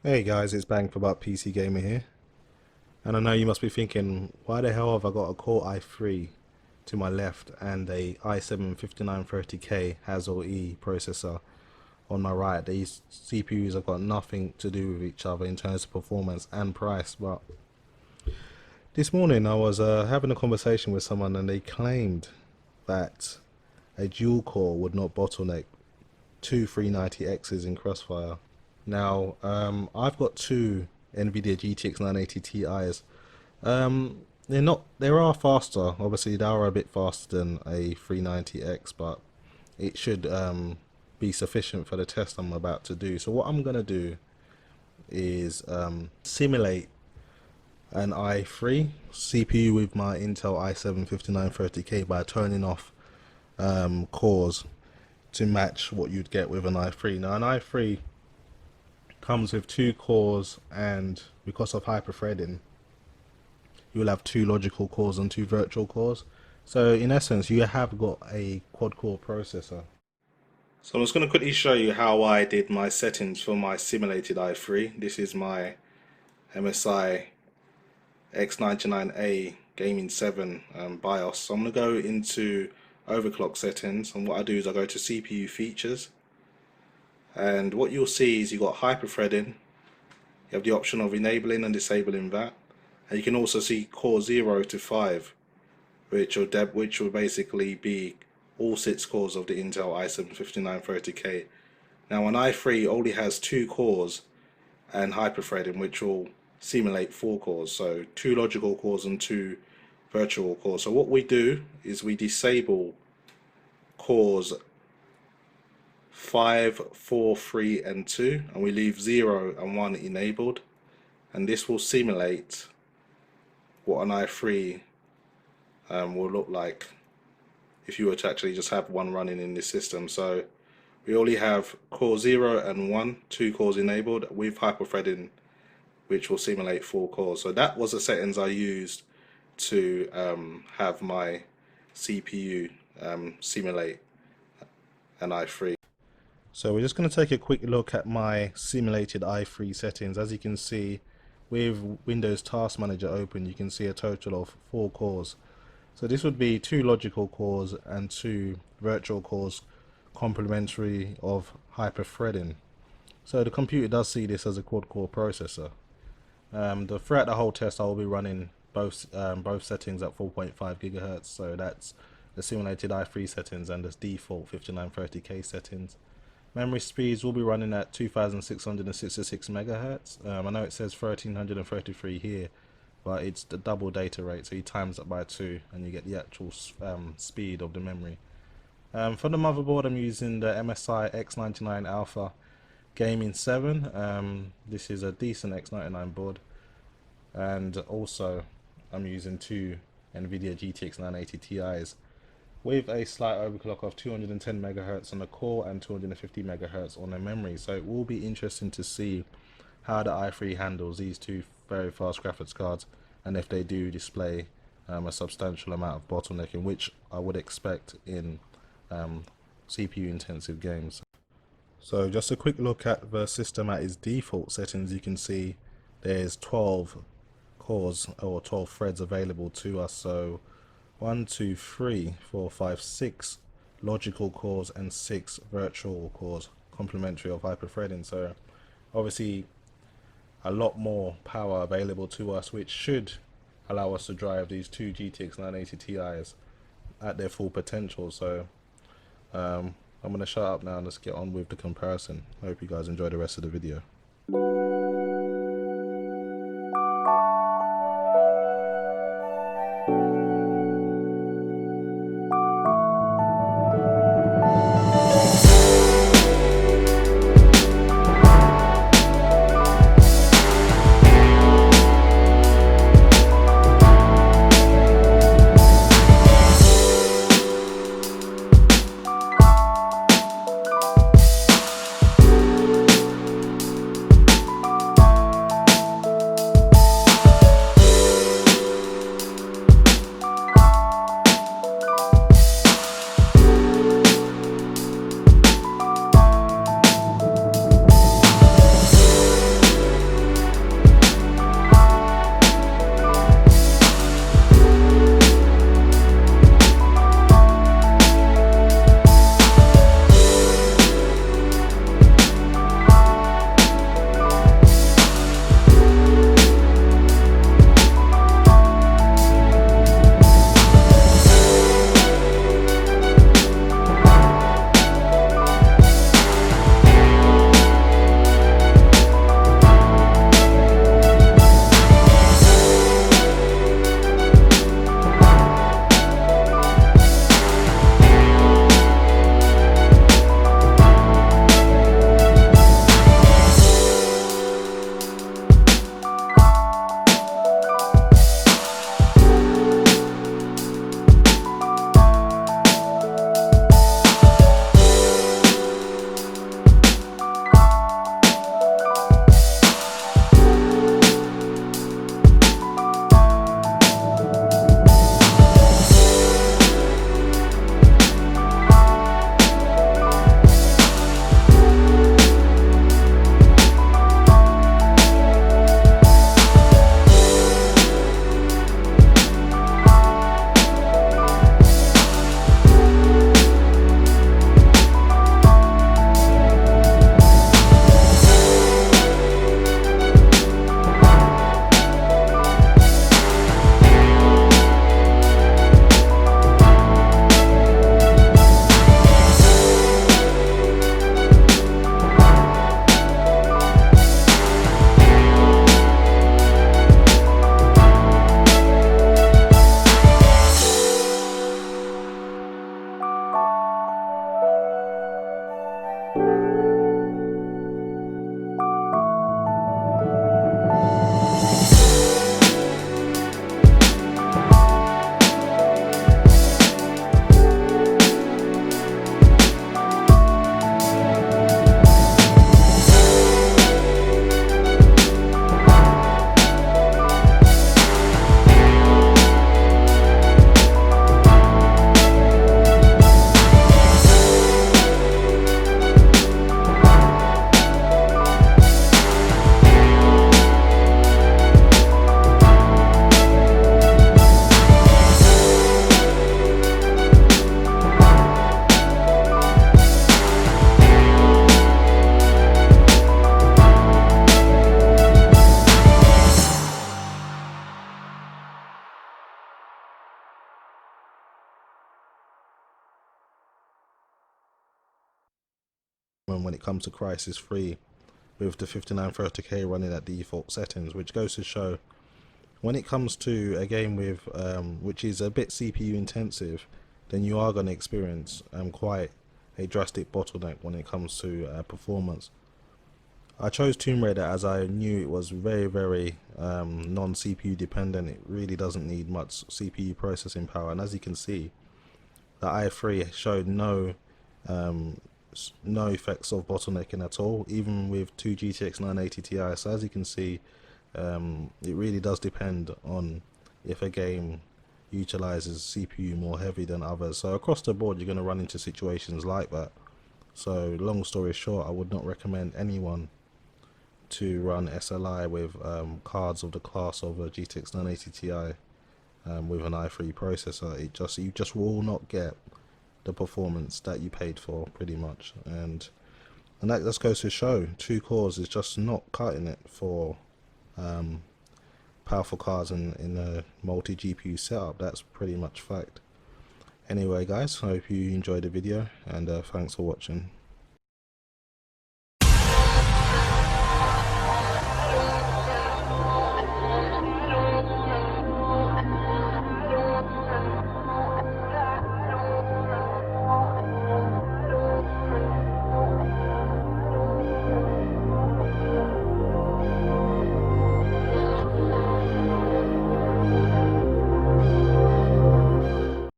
Hey guys, it's Bang for About PC Gamer here. And I know you must be thinking, why the hell have I got a Core i3 to my left and a i7 5930K Haswell E processor on my right? These CPUs have got nothing to do with each other in terms of performance and price. But this morning I was having a conversation with someone and they claimed that a dual core would not bottleneck two 390Xs in Crossfire. Now, I've got two Nvidia GTX 980 Ti's. They are faster. Obviously, they are a bit faster than a 390X, but it should be sufficient for the test I'm about to do. So what I'm gonna do is simulate an i3 CPU with my Intel i7 5930K by turning off cores to match what you'd get with an i3. Now, an i3 comes with two cores, and because of hyperthreading you will have two logical cores and two virtual cores. So in essence you have got a quad core processor. So I'm just going to quickly show you how I did my settings for my simulated i3. This is my MSI X99A Gaming 7 BIOS. So I'm going to go into overclock settings, and what I do is I go to CPU features, and what you'll see is you've got hyperthreading. You have the option of enabling and disabling that, and you can also see core 0 to 5, which will basically be all 6 cores of the Intel i7 5930K. Now an i3 only has 2 cores and hyperthreading, which will simulate 4 cores, so 2 logical cores and 2 virtual cores. So what we do is we disable cores 5, 4, 3 and 2, and we leave 0 and 1 enabled, and this will simulate what an i3 will look like if you were to actually just have one running in this system. So we only have core 0 and 1, 2 cores enabled with hyperthreading, which will simulate 4 cores. So that was the settings I used to have my CPU simulate an i3. So we're just going to take a quick look at my simulated i3 settings. As you can see, with Windows Task Manager open, you can see a total of 4 cores. So this would be 2 logical cores and 2 virtual cores, complementary of hyperthreading. So the computer does see this as a quad core processor. Throughout the whole test I will be running both settings at 4.5 GHz. So that's the simulated i3 settings and the default 5930K settings. Memory speeds will be running at 2666 MHz. I know it says 1333 here, but it's the double data rate, so you times that by 2 and you get the actual speed of the memory. For the motherboard I'm using the MSI X99 Alpha Gaming 7. This is a decent X99 board, and also I'm using 2 Nvidia GTX 980 Ti's with a slight overclock of 210 MHz on the core and 250 MHz on the memory. So it will be interesting to see how the i3 handles these two very fast graphics cards, and if they do display a substantial amount of bottlenecking, which I would expect in CPU intensive games. So just a quick look at the system at its default settings. You can see there's 12 cores or 12 threads available to us. So 1, 2, 3, 4, 5, 6 logical cores and 6 virtual cores, complementary of hyperthreading. So obviously a lot more power available to us, which should allow us to drive these 2 GTX 980 Ti's at their full potential. So I'm going to shut up now and let's get on with the comparison. I hope you guys enjoy the rest of the video. When it comes to Crysis 3 with the 5930K running at default settings, which goes to show when it comes to a game with which is a bit CPU intensive, then you are going to experience quite a drastic bottleneck when it comes to performance. I chose Tomb Raider as I knew it was very non-CPU dependent. It really doesn't need much CPU processing power, and as you can see, the i3 showed no effects of bottlenecking at all, even with two GTX 980 Ti. So as you can see, it really does depend on if a game utilizes CPU more heavy than others. So across the board you're going to run into situations like that. So long story short, I would not recommend anyone to run SLI with cards of the class of a GTX 980 Ti with an i3 processor. You just will not get the performance that you paid for, pretty much. And that just goes to show 2 cores is just not cutting it for powerful cards in a multi GPU setup. That's pretty much fact. Anyway guys, I hope you enjoyed the video, and thanks for watching.